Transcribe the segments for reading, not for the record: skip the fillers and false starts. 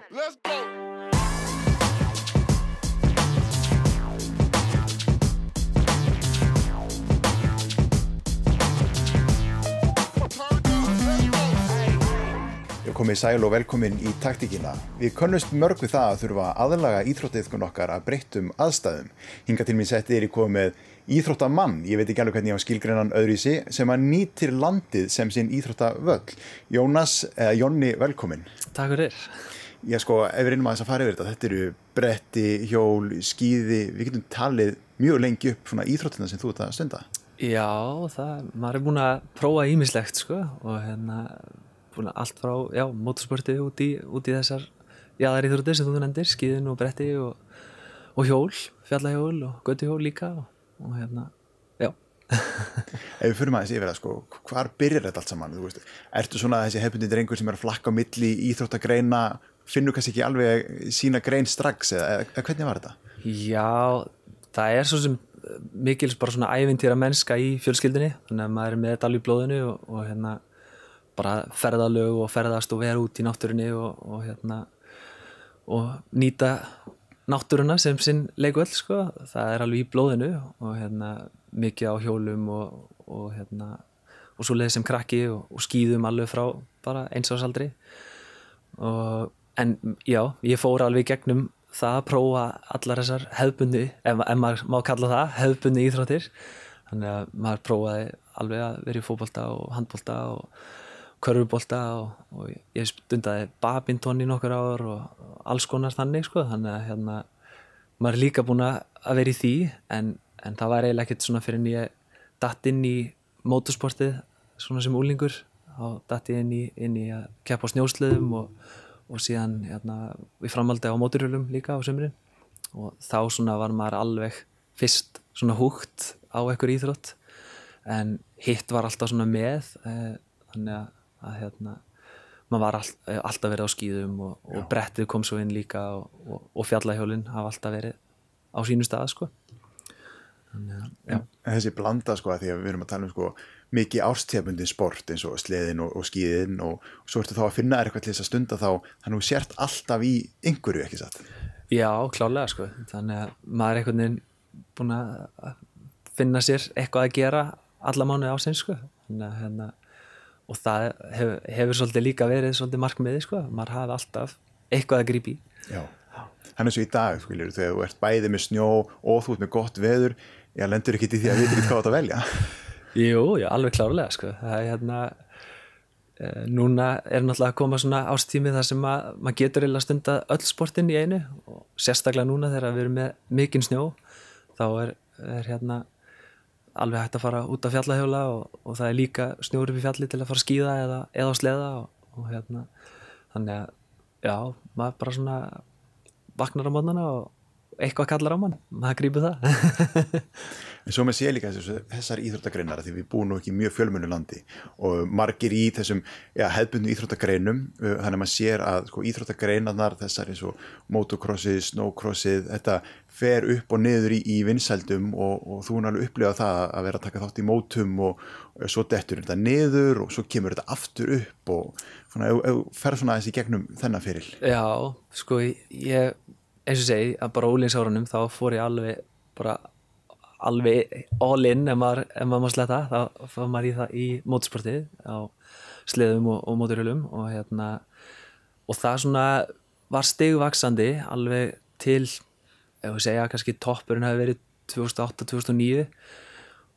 Let's go. Komið sæl og velkomin í taktíkina. Við könnumst mörg við það að þurfa aðlaga íþróttaiðkun okkar að breyttum aðstæðum. Hingað til mín setti komið með íþróttamann, ég veit ekki alveg hvernig ég á skilgreinan öðruvísi, sem að nýtir landið sem sinn íþróttavöll. Jonni, velkomin. Takk fyrir. Já sko, ef við reynum aðeins að fara yfir þetta eru bretti, hjól, skíði, við getum talið mjög lengi upp svona íþróttina sem þú ert að stunda. Já, maður búin að prófa ýmislegt sko og allt frá motorsporti út í þessar jaðaríþróttir sem þú nefndir, skíðin og bretti og hjól, fjallahjól og götuhjól líka og já. Ef við förum aðeins yfir það sko, hvar byrjar þetta allt saman? Þú veist, ertu svona þessi hefðbundin drengur sem er að flakka á milli íþróttagreina, finnur kannski ekki alveg sína grein strax eða hvernig var þetta? Já, það er svo sem mikils bara svona ævintýra mennska í fjölskyldunni, þannig að maður er með þetta alveg í blóðinu og bara ferðalög og ferðast og vera út í náttúrunni og nýta náttúruna sem sinn leikvöll sko. Það er alveg í blóðinu og mikið á hjólum og svoleiðis sem krakki og skíðum alveg frá bara eins árs aldri en já, ég fór alveg í gegnum það að prófa allar þessar hefðbundnu, ef maður má kalla það hefðbundnu íþróttir, þannig að maður prófaði alveg að vera í fótbolta og handbolta og körfubolta og ég stundaði badminton í nokkur ár og alls konar þannig sko, þannig að maður er líka búin að vera í því en það var eiginlega ekkert svona fyrir en ég datt inn í motorsportið svona sem úlingur, þá datt ég inn í að keppa á snjósleðum og síðan við framhaldi á mótorhjólum líka á sumrin og þá svona var maður alveg fyrst svona húgt á einhver íþrótt en hitt var alltaf svona með þannig að maður var alltaf verið á skíðum og brettið kom svo inn líka og fjallahjólin hafa alltaf verið á sínu stað sko. En þessi blanda sko að því að við erum að tala sko mikið árstíðabundin sport eins og sleðin og skíðin og svo ertu þá að finna eitthvað til þess að stunda þá þannig að þú sért alltaf í einhverju, ekki satt? Já, klálega sko, þannig að maður er einhvern veginn búin að finna sér eitthvað að gera alla mánuði ársins sko, þannig að og það hefur svolítið líka verið svolítið markmiði sko, maður hafi alltaf eitthvað að grípa í. Já, þannig svo í dag, þegar þú ert bæði með snjó og þú ert með gott veður, lendur ekki í því að við veitum hvað að velja? Jú, alveg klárlega sko, það er núna er náttúrulega að koma svona ástími þar sem maður getur eiginlega stunda öll sportin í einu og sérstaklega núna þegar við erum með mikinn snjó, þá er alveg hægt að fara út að fjallahjóla og það er líka snjór upp í fjalli til að fara að skíða eða á sleða og þannig að já, maður bara svona vaknar á morgnana og eitthvað kallar á mann, maður grípur það. En svo með sé líka þessar íþróttagreinar því við búum nú ekki mjög fjölmennu landi og margir í þessum hefðbundnu íþróttagreinum, þannig að maður sér að sko, íþróttagreinarnar þessar eins og motocrossið, snowcrossið, þetta fer upp og niður í vinsældum og þú er alveg upplifað það að vera að taka þátt í mótum og svo dettur þetta niður og svo kemur þetta aftur upp og svona, ef fer svona þessi gegnum þennan feril. Já, sko ég eins og segi að bara úlingsárunum þá fór ég alveg all in ef maður má sletta, þá fór maður í motorsportið á sleðum og mótorhjólum og það svona var stigvaxandi alveg til ef við segja kannski toppurinn hafi verið 2008-2009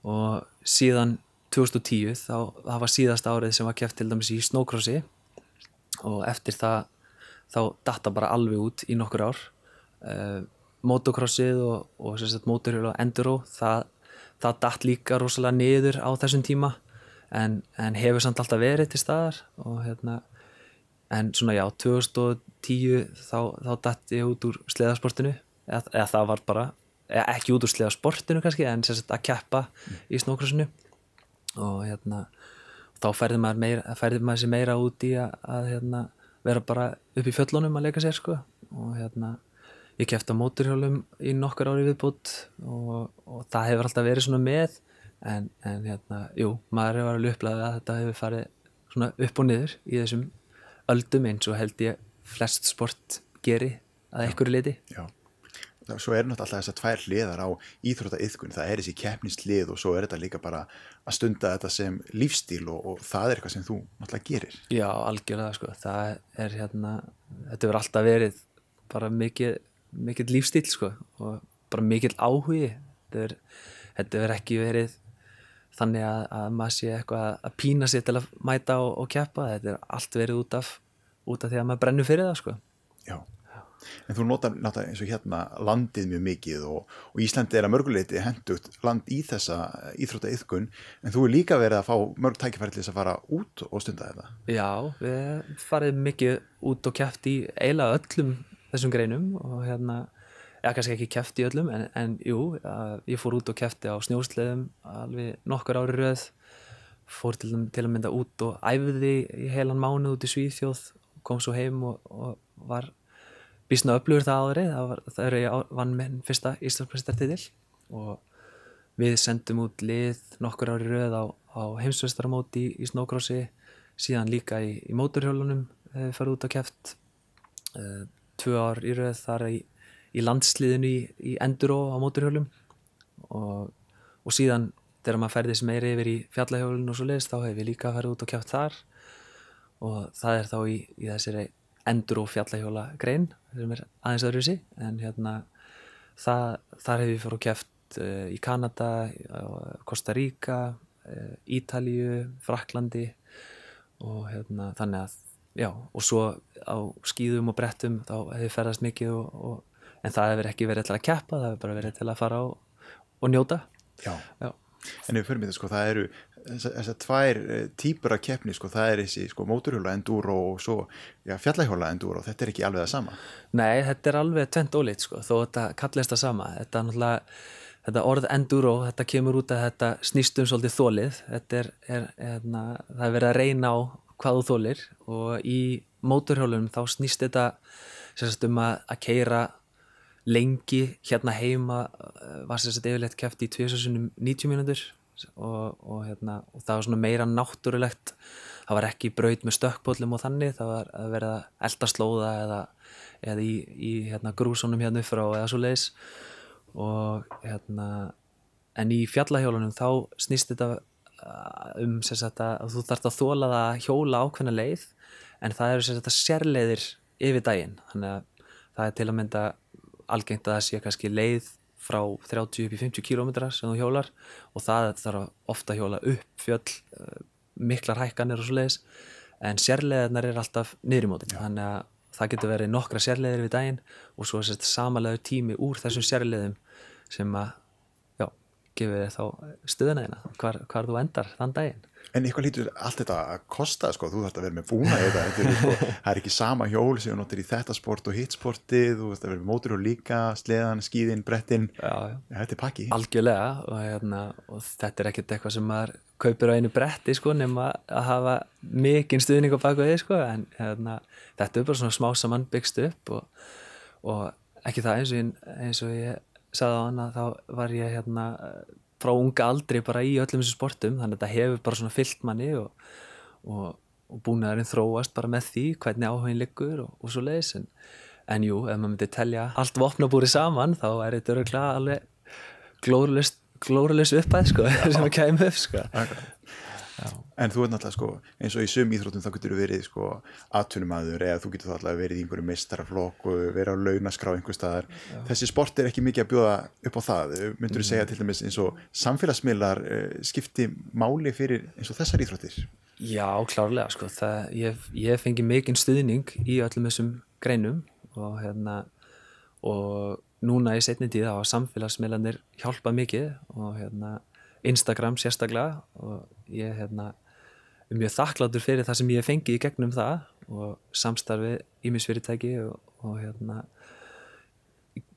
og síðan 2010 það var síðasta árið sem var keppt til dæmis í snowcrossi og eftir það þá datt það bara alveg út í nokkur ár. Motocrossið og mótorhjól og enduro það datt líka rosalega niður á þessum tíma en hefur samt alltaf verið til staðar og en svona já 2010 þá datt ég út úr sleðasportinu eða það var bara ekki út úr sleðasportinu kannski en að keppa í snowcrossinu og þá færði maður sér meira út í að vera bara upp í fjöllunum að leika sér sko og ég keppti á mótorhjólum í nokkur ári viðbútt og það hefur alltaf verið svona með en jú, maður hefur alveg upplegað að þetta hefur farið svona upp og niður í þessum öldum eins og held ég flest sport geri að einhverju leyti. Já. Svo náttúrulega alltaf þessar tvær hliðar á íþróttaiðkun, það þessi keppnislið og svo þetta líka bara að stunda þetta sem lífstíl og það eitthvað sem þú náttúrulega gerir. Já, algjörlega sko, það þetta hefur alltaf verið bara mikill lífstíl sko og bara mikill áhugi. Þetta hefur ekki verið þannig að maður sé eitthvað að pína sér til að mæta og keppa, þetta er allt verið út af því að maður brennur fyrir það sko. Já. En þú notar eins og hérna landið mjög mikið og Íslandi að mörguleiti hentugt land í þessa íþróttaiðkun, en þú líka verið að fá mörg tækifæri til þess að fara út og stunda þetta. Já, við farið mikið út og keppt í eiginlega öllum þessum greinum og kannski ekki keppt í öllum, en jú, ég fór út og keppti á snjósleðum alveg nokkur ári röð, fór til að mynda út og æfði í heilan mánuð út í Svíþjóð, kom svo heim og var býsna öflugur það árið, það ég vann minn fyrsta Íslandsmeistaratitil og við sendum út lið nokkur ári röð á heimsmeistaramóti í snowcrossi, síðan líka í mótorhjólunum farið út og keppt 2 ár í röð þar í landsliðinu í enduro á mótorhjólum og síðan þegar maður ferðist meiri yfir í fjallahjólun og svo leiðist, þá hefur við líka farið út og keppt þar og það þá í þessari enduro fjallahjóla grein sem aðeins öðruvísi, en þar hefur við fór og keppt í Kanada, Costa Rica, Ítalíu, Frakklandi og þannig að já, og svo á skíðum og brettum þá hefur við ferðast mikið en það hefur ekki verið til að keppa, það hefur bara verið til að fara og njóta. Já. En ef við fyrir með það það eru þessar tvær típur af keppni það þessi mótorhjóla enduro og svo fjallahjóla enduro, þetta ekki alveg það sama? Nei, þetta alveg tvennt ólíkt þó þetta kallist það sama. Þetta orð enduro, þetta kemur út að þetta snýst svolítið þolið, það verið að reyna á hvað þú þolir og í mótorhjólunum þá snýst þetta að keyra lengi. Hérna heima var yfirleitt keppt í 2 sinnum 90 mínútur og það var svona meira náttúrulegt, það var ekki braut með stökkpóllum og þannig, það var að vera að elda slóða eða í grúsunum upp frá eða svo leiðis og en í fjallahjólunum þá snýst þetta að þú þarft að þola það að hjóla ákveðna leið, en það eru sérleiðir yfir daginn, þannig að það til að mynda algengt að það sé kannski leið frá 30 upp í 50 kilometra sem þú hjólar og það þarf ofta að hjóla upp fjöll, miklar hækkanir og svo leiðis, en sérleiðirnar alltaf niður í mótinu, þannig að það getur verið nokkra sérleiðir við daginn og svo samanlegur tími úr þessum sérleiðum sem að gefið þér þá stöðuna þína, hvar þú endar þann daginn. En eitthvað lítur allt þetta að kosta, þú þarft að vera með búna það er ekki sama hjól sem þú notar í þetta sport og hitt sportið, þú þarft að vera með mótorhjól líka, sleðan, skíðin, brettin, þetta er pakki. Algjörlega og þetta er ekkert eitthvað sem maður kaupir á einu bretti nema að hafa mikinn stuðning á baku því en þetta bara svona smá saman byggst upp og ekki það eins og ég sagði á hana, þá var ég frá unga aldri bara í öllum þessum sportum, þannig að þetta hefur bara svona fyllt manni og búnaðurinn þróast bara með því hvernig áhuginn liggur og svo leiðis, en jú, ef maður myndi telja allt vopnabúrið saman, þá þetta örugglega alveg glórulaus upphæð sem að kæmi upp En þú náttúrulega eins og í sum íþróttum þá getur þú verið atvinnumaður eða þú getur þá alltaf verið í einhverju meistaraflokk og verið á launaskrá einhvers staðar. Þessi sport er ekki mikið að bjóða upp á það. Myndirðu segja til dæmis eins og samfélagsmiðlar skipti máli fyrir eins og þessar íþróttir? Já, klárlega ég fengi mikinn stuðning í öllum þessum greinum og núna í seinni tíð hafa samfélagsmiðlarnir hjálpað mikið og Instagram sérstaklega og ég er mjög þakklátur fyrir það sem ég fengi í gegnum það og samstarfið ýmis fyrirtæki og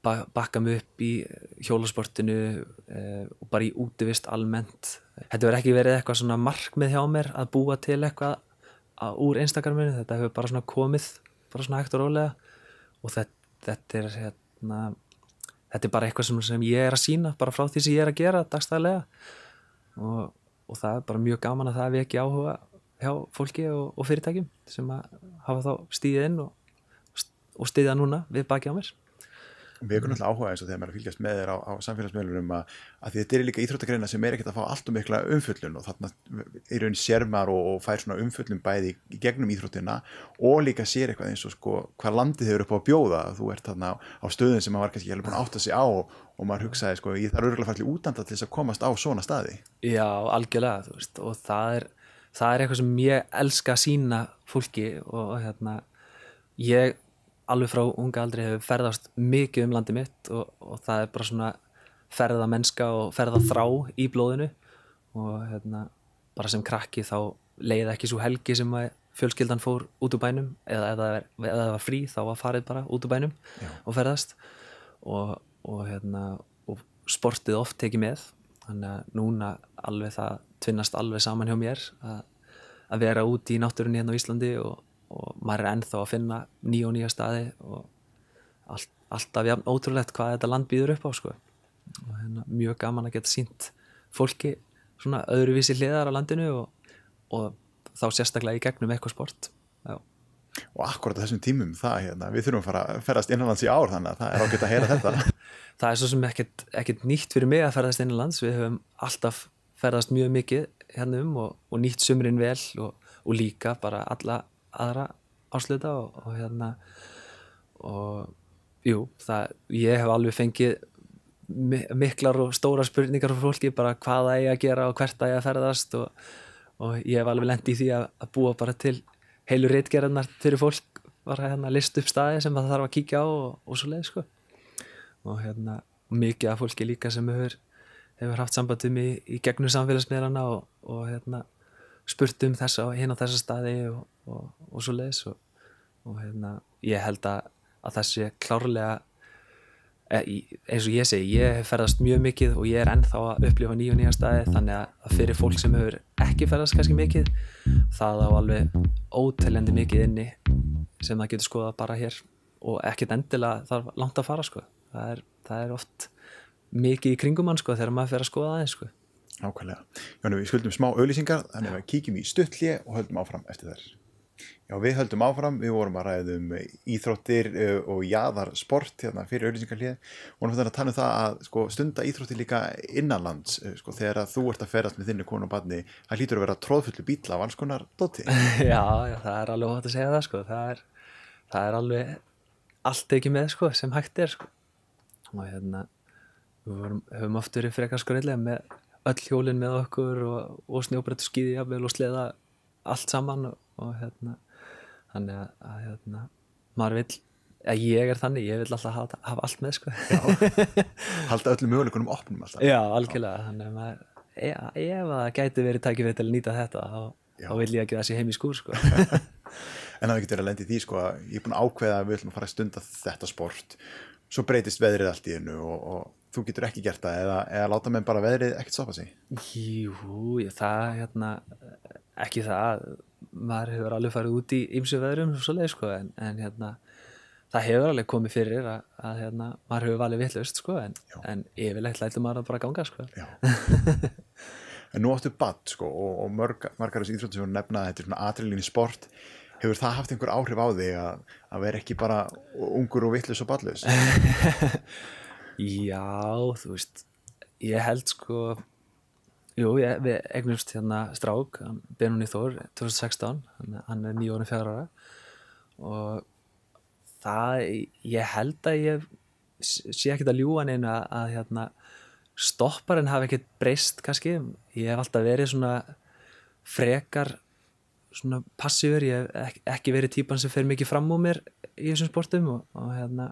bakka mig upp í hjólasportinu og bara í útivist almennt. Þetta hefur ekki verið eitthvað svona markmið hjá mér að búa til eitthvað úr Instagraminu, þetta hefur bara svona komið bara svona hægt og rólega og þetta er bara eitthvað sem ég er að sýna bara frá því sem ég er að gera dagstæðlega og það er bara mjög gaman að það veki áhuga hjá fólki og fyrirtækjum sem að hafa þá stíðið inn og og styðja núna við baki á mér. Við erum náttúrulega áhuga eins og þegar maður fylgjast með þér á samfélagsmiðlunum að þetta líka íþróttagreina sem ekkert að fá allt mikla umfjöllun og þarna í raun sér maður og fær svona umfjöllun bæði í gegnum íþróttina og líka sér eitthvað eins og sko hvað landið hefur upp á að bjóða. Þú ert þarna á stöðum sem maður var kannski ekki alveg búin að átta sig á og maður hugsaði sko ég þarf örugglega fara til útlanda til þess að komast á svona staði. Já, algjörlega, þú veist, og það er eitthvað sem ég elska að sýna fólki og ég alveg frá unga aldri hefur ferðast mikið landið mitt og það er bara svona ferðamennska og ferðaþrá í blóðinu og bara sem krakki þá leið ekki svo helgi sem að fjölskyldan fór út úr bænum eða ef það var frí þá var farið bara út úr bænum og ferðast og sportið oft tekið með þannig að núna alveg það tvinnast alveg saman hjá mér að vera út í náttúrunni hérna á Íslandi og maður er ennþá að finna nýja staði og alltaf jafn ótrúlegt hvað þetta land býður upp á sko. Og mjög gaman að geta sýnt fólki svona öðruvísi hliðar á landinu og þá sérstaklega í gegnum eitthvað sport. Já. Og akkurat á þessum tímum við þurfum að fara að ferðast innanlands í ár þannig að það er ágætt að heyra þetta. Það er svo sem ekkert nýtt fyrir mig að ferðast innanlands. Við höfum alltaf ferðast mjög mikið hérna og nýtt sumrin vel og líka bara alla aðra ásluta og jú, ég hef alveg fengið miklar og stórar spurningar frá fólki bara hvað það eigi að gera og hvert það eigi að ferðast og ég hef alveg lent í því að búa bara til heilu ritgerðarnar fyrir fólk bara lista upp staði sem það þarf að kíkja á og svo leið sko og mikið af fólki líka sem hefur haft samband við mig í gegnum samfélagsmiðlana og spurt þessa og hinn á þessa staði og svo leiðis og ég held að það sé klárlega eins og ég segi, ég hef ferðast mjög mikið og ég er ennþá að upplifa nýja staði þannig að fyrir fólk sem hefur ekki ferðast kannski mikið það á alveg óteljandi mikið inni sem það getur skoðað bara hér og ekkert endilega þarf langt að fara sko. Það er oft mikið í kringum hann sko þegar maður fer að skoða aðeins sko. Nákvæmlega. Jónu, við skuldum smá auglýsingar, þannig að við kíkjum í stutthlé og höldum áfram eftir þær. Já, við höldum áfram, við vorum að ræða íþróttir og jaðarsport fyrir auglýsingarhlé og vorum að tala það að stunda íþróttir líka innanlands, þegar að þú ert að ferðast með þinni konu og barni, það hlýtur að vera tróðfullu bíll af alls konar dóti. Já, það er alveg hótt að segja það sko, það er alveg allt ekki með sko sem hægt er sko og við höfum oft verið frekar skröðlega með öll hjólin með okkur og snjóbrett og skíði jafnvel og sleða allt saman og þannig að maður vill ég er þannig, ég vil alltaf hafa allt með sko. Halda öllum möguleikunum opnum alltaf. Já, algjörlega þannig að ef það gæti verið tækifæri til að nýta þetta þá vil ég ekki það sé heim í skúr sko. En það getur verið að lenda í því sko að ég er búin að ákveða að við ætlum að fara að stunda þetta sport svo breytist veðrið allt í einu og þú getur ekki gert það eða láta menn bara veðrið ekkert stoppa sig? Jú, það ekki það, maður hefur alveg farið út í ýmsu veðrum og svoleið sko en það hefur alveg komið fyrir að maður hefur valið vitlaust sko en yfirleitt lætur maður að bara ganga sko. Já. En nú áttu barn sko og margar þessi íþróttir sem voru nefna þetta er svona adrenalín sport. Hefur það haft einhver áhrif á þig að vera ekki bara ungur og vitlaus og barnlaus? Já, þú veist, ég held sko, við eignumst strák, Benóni Þór, 2016, hann er 9 ára 4 ára og ég held að ég sé ekkert að ljúga neinu að stopparinn hafi ekkert breyst kannski, ég hef alltaf verið svona frekar svona passífur, ég hef ekki verið típan sem fer mikið fram úr mér í þessum sportum og þannig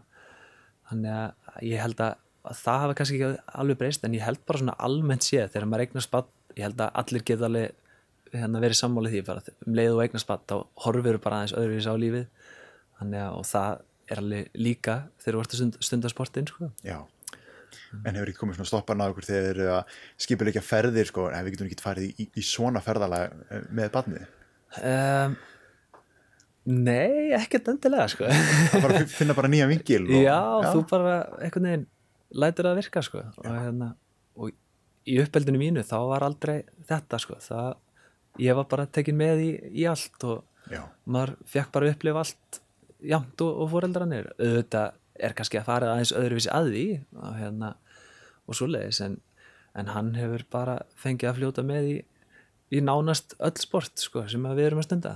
að ég held að það hafa kannski ekki alveg breyst en ég held bara svona almennt séð þegar maður eignast barn, ég held að allir geta alveg verið sammálið því bara leið og eignast barn, þá horfir bara aðeins öðruvísi á lífið þannig að og það er alveg líka þegar þú ert að stunda sportinn sko. Já, en hefur ekki komið svona stopparinn á ykkur þegar þeir eru að skipuleggja ferðir sko, en við getum ekki farið í svona ferðalag með barnið? Nei, ekkert endilega sko. Það bara finna bara nýja vingil já, þú bara einhvern veginn lætur það virka sko og í uppeldinu mínu þá var aldrei þetta sko, ég var bara tekin með í allt og maður fekk bara upplifa allt jafnt og foreldrarnir. Auðvitað er kannski að fara aðeins öðruvísi að því og svoleiðis, en hann hefur bara fengið að fljóta með í nánast öll sport sko, sem við erum að stunda.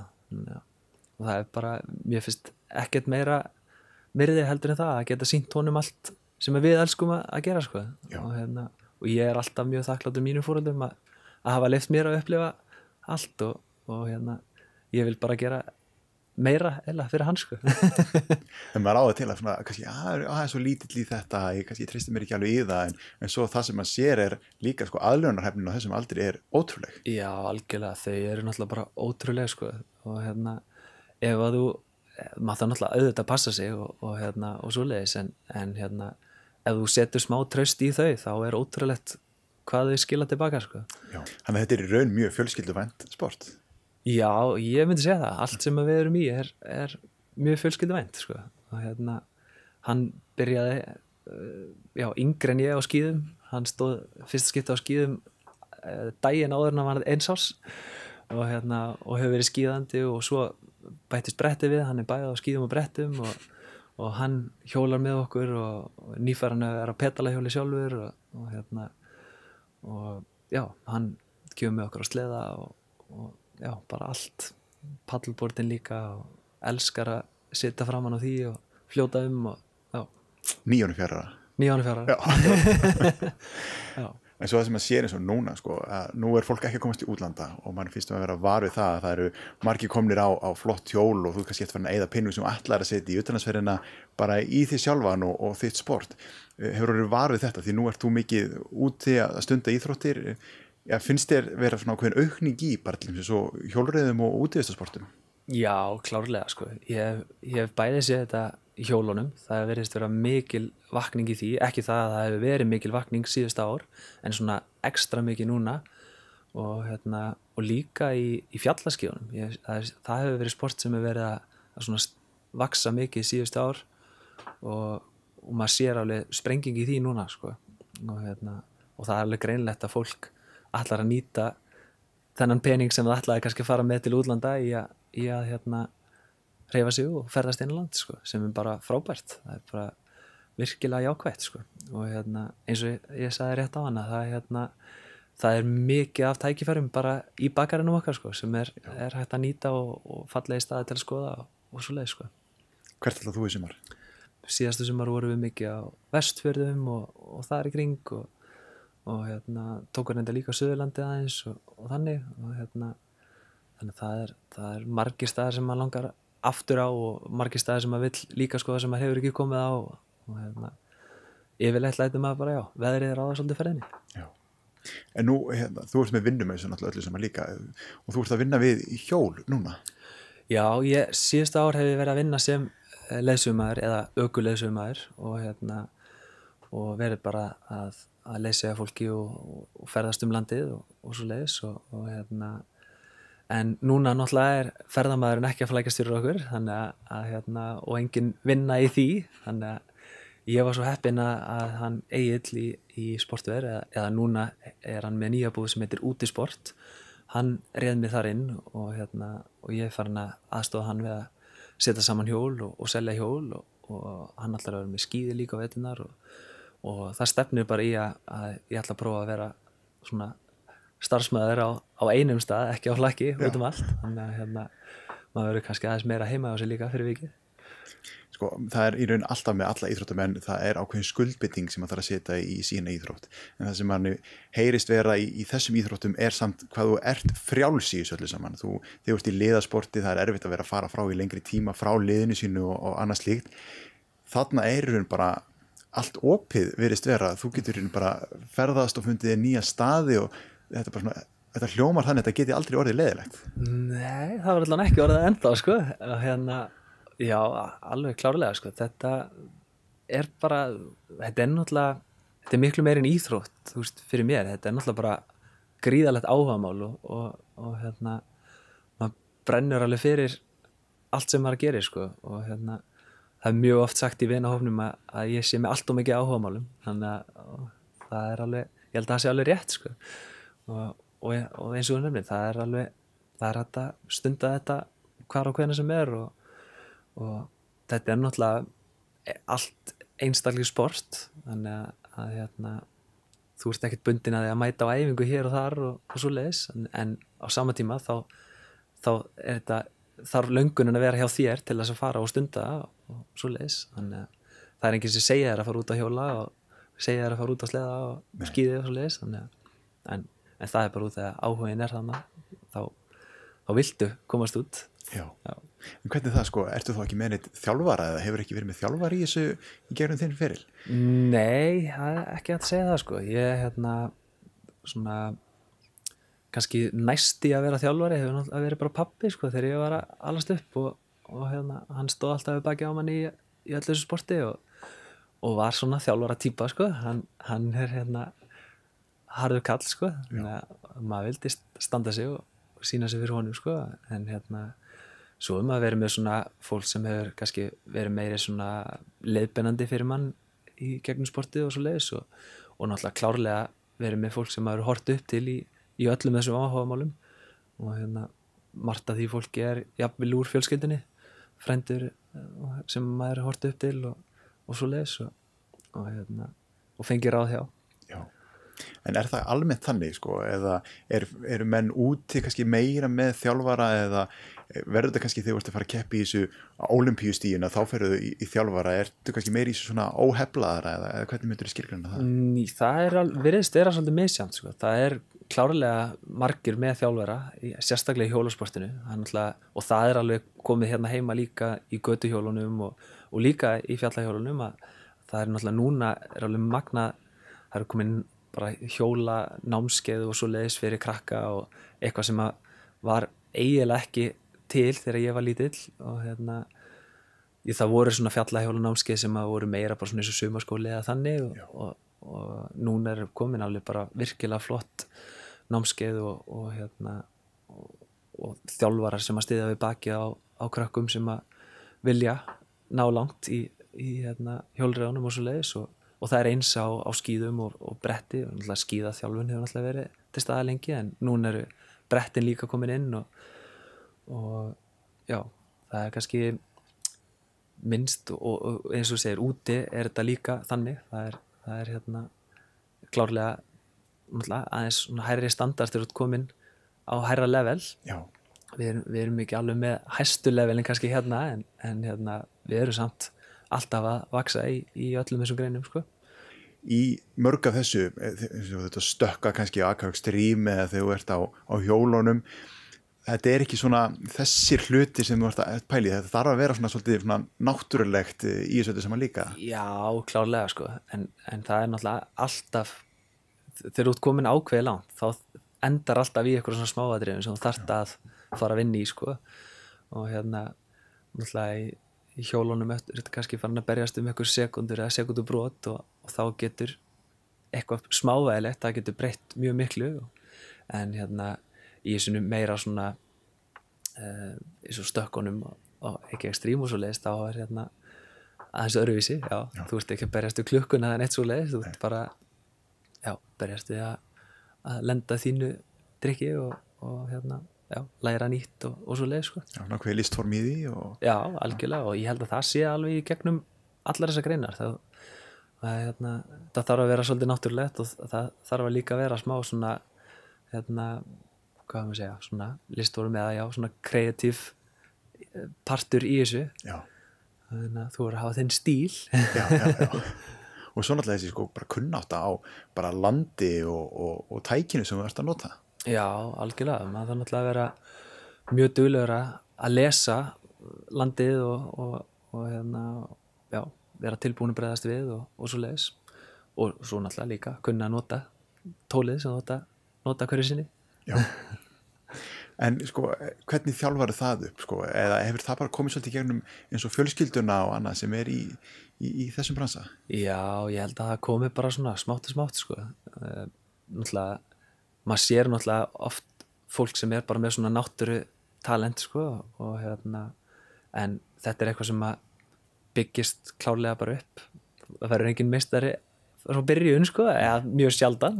Og það er bara, mér finnst ekkert meira virði heldur en það að geta sýnt honum allt sem við elskum að gera sko. Og ég er alltaf mjög þakkláttur mínum foreldrum að hafa leyft mér að upplifa allt og ég vil bara gera meira eða fyrir hann sko. En maður áður til að svona, kannski, það er svo lítill í þetta, ég treysti mér ekki alveg í það, en svo það sem maður sér er líka sko aðlögunarhæfnin á þessum aldri er ótrúleg. Já, algjörlega, þau eru náttúrulega bara ótrúleg sko, og ef að maður það náttúrulega auðvitað að passa sig og svoleiðis, en ef þú setur smá traust í þau, þá er ótrúlegt hvað þau skila tilbaka sko. Já, þannig að þetta er í raun mjög fjölskylduvænt sport. Já, ég myndi segja það, allt sem við erum í er mjög fjölskylduvænt sko. Og hann byrjaði yngri en ég á skíðum, hann stóð fyrsta skipti á skíðum daginn áður en hann var 1 árs og hefur verið skíðandi, og svo bættist bretti við, hann er bæði á skíðum og brettum og hann hjólar með okkur og nýfæran er á pedalahjóli sjálfur og já, hann kemur með okkur á sleða og já, bara allt, paddleboardin líka, og elskar að sitja framan á því og fljóta og já. 9 ára fjara. 9 ára fjara. Já. Já. En svo það sem maður sér eins og núna sko, að nú er fólk ekki að komast í útlanda og mann finnst að vera var við það að það eru margir komnir á flott hjól og þú kannski eftir að eyða penning sem ætlar að setja í utanlandsferðina bara í því sjálfan og þitt sport. Hefur þú var við þetta, því nú ert þú mikið úti að stunda íþróttir? Já, finnst þér vera svona ákveðin aukning í bara til þess að hjólreiðum og útivistarsportum? Já, klárlega sko. Ég hef bæðið séð þetta í hjólunum. Það hefur verið vera mikil vakning í því, ekki það að það hefur verið mikil vakning síðust ár, en svona ekstra mikið núna og líka í fjallaskíðunum. Það hefur verið sport sem hefur verið að svona vaksa mikið síðust ár og maður sér alveg sprenging í því núna sko. Og það er alveg greinlegt að fólk ætlar að nýta þennan pening sem það ætlaði kannski að fara með til útlanda í að hreyfa sig og ferðast innanland sko, sem er bara frábært. Það er bara virkilega jákvætt sko. Og eins og ég sagði rétt á hana, það er mikið af tækifærum bara í bakarinn okkar sko, sem er hægt að nýta og fallegi staði til að skoða og svoleið sko. Hvert ætlar þú í sumar? Síðastu sumar vorum við mikið á Vestfjörðum og það er í kring og tókur reynda líka á Suðurlandi aðeins og þannig þannig það er margir staðir sem maður langar aftur á og margir staðir sem maður vill líka skoða sem maður hefur ekki komið á og yfirleitt lætur maður bara, já, veðrið er á það svolítið ferðinni. Já. En nú, þú ert með vinnu með þessu náttúrulega öllu sem að líka og þú ert að vinna við hjól núna. Já, síðustu ár hef ég verið að vinna sem leiðsögumaður eða ökuleiðsögumaður og verið bara að leysa fólki og ferðast landið og svo leiðis en núna náttúrulega er ferðamaðurinn ekki að flækjast fyrir okkur þannig að og engin vinna í því, þannig að ég var svo heppinn að hann Egill í sportver eða núna er hann með nýja búð sem heitir Útisport. Hann réð mig þar inn og ég er farin að aðstoða hann við að setja saman hjól og selja hjól og hann ætlar að vera með skíði líka á veturnar og það stefnir bara í að ég ætla að prófa að vera svona starfsmaður á einum stað, ekki á hlakki út allt, þannig að maður verður kannski aðeins meira heima á sig líka fyrir vikið. Sko, það er í raun alltaf með alla íþróttamenn, það er ákveðin skuldbinding sem maður þarf að setja í sína íþrótt, en það sem manni heyrist vera í þessum íþróttum er samt hvað þú ert frjáls í þessu öllu saman. Þegar þú ert í liðasporti, það er erfitt að vera að fara frá í lengri tíma frá liðinu sínu og annað slíkt. Þarna er í raun bara allt opið virðist vera, þú getur í raun bara ferðast og fundið nýja staði og þetta bara svona, þetta hljómar þannig að þetta geti aldrei orðið leiðilegt. Nei, það var allan ekki orðið ennþá sko. Já, alveg klárlega sko. Þetta er bara, þetta er miklu meir en íþrótt, þú veist, fyrir mér. Þetta er náttúrulega bara gríðalegt áhugamál og maður brennur alveg fyrir allt sem maður gerir sko. Og það er mjög oft sagt í vinahófnum að ég sé með allt og mikið áhugamálum, þannig að það er alveg, ég held að það sé alveg rétt sko. Og eins og nefnir, það er hægt að stunda þetta hvar og hvenær sem er og þetta náttúrulega allt einstaklega sport, þannig að hérna, þú ert ekkert bundin að því að mæta á æfingu hér og þar og svoleiðis, en á sama tíma þá er þetta, þarf löngunin að vera hjá þér til þess að fara og stunda og svoleiðis, þannig að það er enginn sem segja þér að fara út að hjóla og segja þér að fara út að sleða og skíði og svoleiðis, en það er bara út þegar áhugin er þannig, þá viltu komast út. Já. En hvernig það sko, ertu þá ekki með neitt þjálfara eða hefur ekki verið með þjálfari í þessu í gegnum þinn feril? Nei, það er ekki að segja það sko, ég svona kannski næsti að vera þjálfari hefur náttúrulega verið bara pabbi sko, þegar ég var að alast upp og hann stóð alltaf við baki á manni í öllu þessu sporti og var svona þjálfara típa sko, hann er harður kall sko, maður vildi standa sig og sína sig fyrir honum sko, en svo að vera með svona fólk sem hefur kannski verið meiri svona leiðbeinandi fyrir mann í gegnum sportið og svo leiðis og náttúrulega klárlega verið með fólk sem maður hort upp til í öllum þessum áhugamálum og margt af því fólki er jafnvel úr fjölskyldunni, frændur sem maður hort upp til og svo leiðis og fengið ráð hjá. Já. En er það almennt þannig sko, eða eru menn úti kannski meira með þjálfara eða verður þetta kannski þegar þú ert að fara að keppa í þessu ólympíustígina, þá ferðu í þjálfara, ertu kannski meira í þessu svona óheflaðara eða hvernig myndir þú skilgreina það? Það virðist vera svolítið misjafnt sko, það er klárlega margir með þjálfara, sérstaklega í hjólasportinu, og það er alveg komið hérna heima líka í götuhjólunum og líka í fjallahjólunum að það er náttúrulega núna er alveg magna, það eru komin bara hjóla námskeið og svo leiðis fyrir krakka og eitthvað sem var eiginlega ekki til þegar ég var lítill og það voru svona fjallahjóla námskeið sem voru meira bara svona eins og sumarskóli eða þannig og núna er komin alveg bara virkilega flott námskeið og þjálfarar sem að styðja við baki á krökkum sem að vilja ná langt í hjólreiðunum og svo leiðis og það er eins á skíðum og bretti og skíðaþjálfun hefur náttúrulega verið til staðar lengi en núna eru brettin líka komin inn og já, það er kannski minnst og eins og segir úti er þetta líka þannig, það er klárlega aðeins svona hærri standard þegar þú ert komin á hærra level. Já. Við erum ekki alveg með hæstu levelin kannski en við erum samt alltaf að vaksa í öllum þessum greinum sko. Í mörg af þessu, þetta stökka kannski á Extreme eða þegar þú ert á hjólunum, þetta er ekki svona þessir hluti sem þú ert að pæli, þetta þarf að vera svolítið svona náttúrulegt í þessu saman líka. Já, klárlega sko, en það er náttúrulega alltaf, þegar þú ert komin ákveðið langt, þá endar alltaf í eitthvað svona smáatriðum sem þú þarft að fara að vinna í sko og náttúrulega í hjólunum er þetta kannski farin að berjast einhver sekundur eða sekundubrót og þá getur eitthvað smávægilegt, það getur breytt mjög miklu en í þessu meira svona eins og stökkunum og ekki Extreme og svo leiðist þá er aðeins öðruvísi, já. Þú ert ekki að berjast við klukkuna eða neitt svo leiðist, þú ert bara berjast við að lenda þínu drykki og læra nýtt og svo leið sko. Já, nákvæmlega listform í því Já, algjörlega og ég held að það sé alveg í gegnum allar þessar greinar það þarf að vera svolítið náttúrulegt og það þarf að líka vera smá svona hvað maður segja, svona listform eða svona kreatív partur í þessu. Já. Þannig að þú verður að hafa þinn stíl. Já. Og svo náttúrulega þessi sko bara kunnátta á bara landi og tækinu sem þú ert að nota. Já, algjörlega. Maður þarf náttúrulega að vera mjög duglegur að lesa landið og vera tilbúin að bregðast við og svo leiðis. Og svo náttúrulega líka kunna að nota tólið sem nota hverju sinni. Já. En sko, hvernig þjálfar það upp sko? Eða hefur það bara komið svolítið gegnum eins og fjölskylduna og annað sem er í þessum bransa? Já, ég held að það komi bara svona smátt og smátt sko. Náttúrulega maður sér náttúrulega oft fólk sem er bara með svona náttúru talent sko og en þetta er eitthvað sem að byggist klárlega bara upp það verður engin meistari frá byrjun sko, eða mjög sjaldan.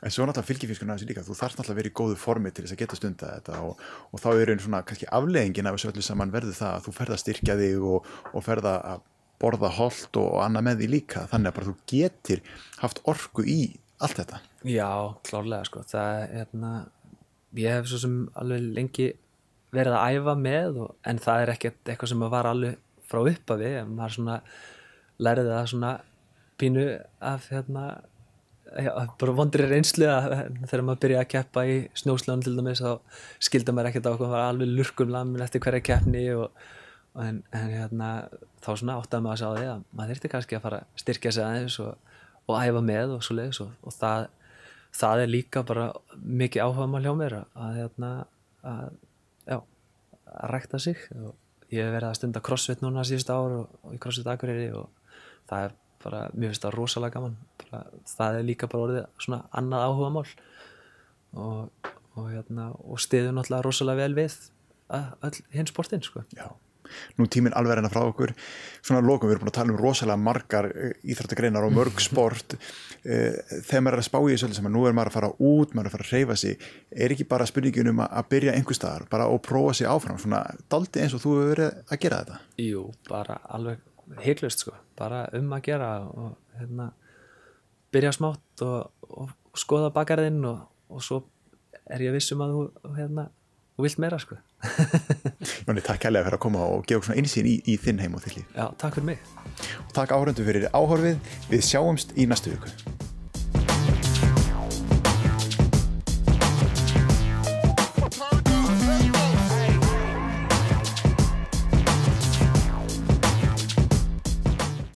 En svo náttúrulega fylgifiskurinn af þessu líka, þú þarft náttúrulega að vera í góðu formi til þess að geta stundað þetta og þá er einn svona kannski afleiðingin af þessu öllu saman verður það að þú ferð að styrkja þig og ferð að borða hollt og annað með því líka, þannig að bara þú getur haft orku í allt þetta. Já, klárlega sko, ég hef svo sem alveg lengi verið að æfa með en það ekkert eitthvað sem var alveg frá upphafi, maður svona lærði það svona pínu af bara vondri reynslu þegar maður byrjaði að keppa í snjósleðan til dæmis þá skildi maður ekkert á hvað var alveg lurkumlamin eftir hverja keppni en þá svona áttaði maður að sjá því að maður þyrfti kannski að fara að styrkja sig aðeins og æfa með og svoleiðis og það er líka bara mikið áhugamál hjá mér að rækta sig og ég hef verið að stunda crossfit núna síðust ár og í CrossFit Akureyri og það er bara, mér finnst það rosalega gaman það er líka bara orðið svona annað áhugamál og styður náttúrulega rosalega vel við öll hinn sportinn sko. Já, nú tíminn alveg reyna frá okkur svona lokum, við erum búin að tala rosalega margar íþróttagreinar og mörg sport þegar maður er að spá í þessu öllu saman, nú er maður að fara út, maður er að fara að hreyfa sig ekki bara spurningin að byrja einhvers staðar bara og prófa sig áfram, svona dálítið eins og þú hefur verið að gera þetta? Jú, bara alveg hiklaust sko, bara að gera og byrja smátt og skoða bakarðinn og svo er ég viss að þú vilt meira sko. Jóni, takk kærlega fyrir að koma og gefa svona einsýn í þinn heim og þitt líf. Já, takk fyrir mig. Og takk áhorfendur fyrir áhorfið, við sjáumst í næstu viku.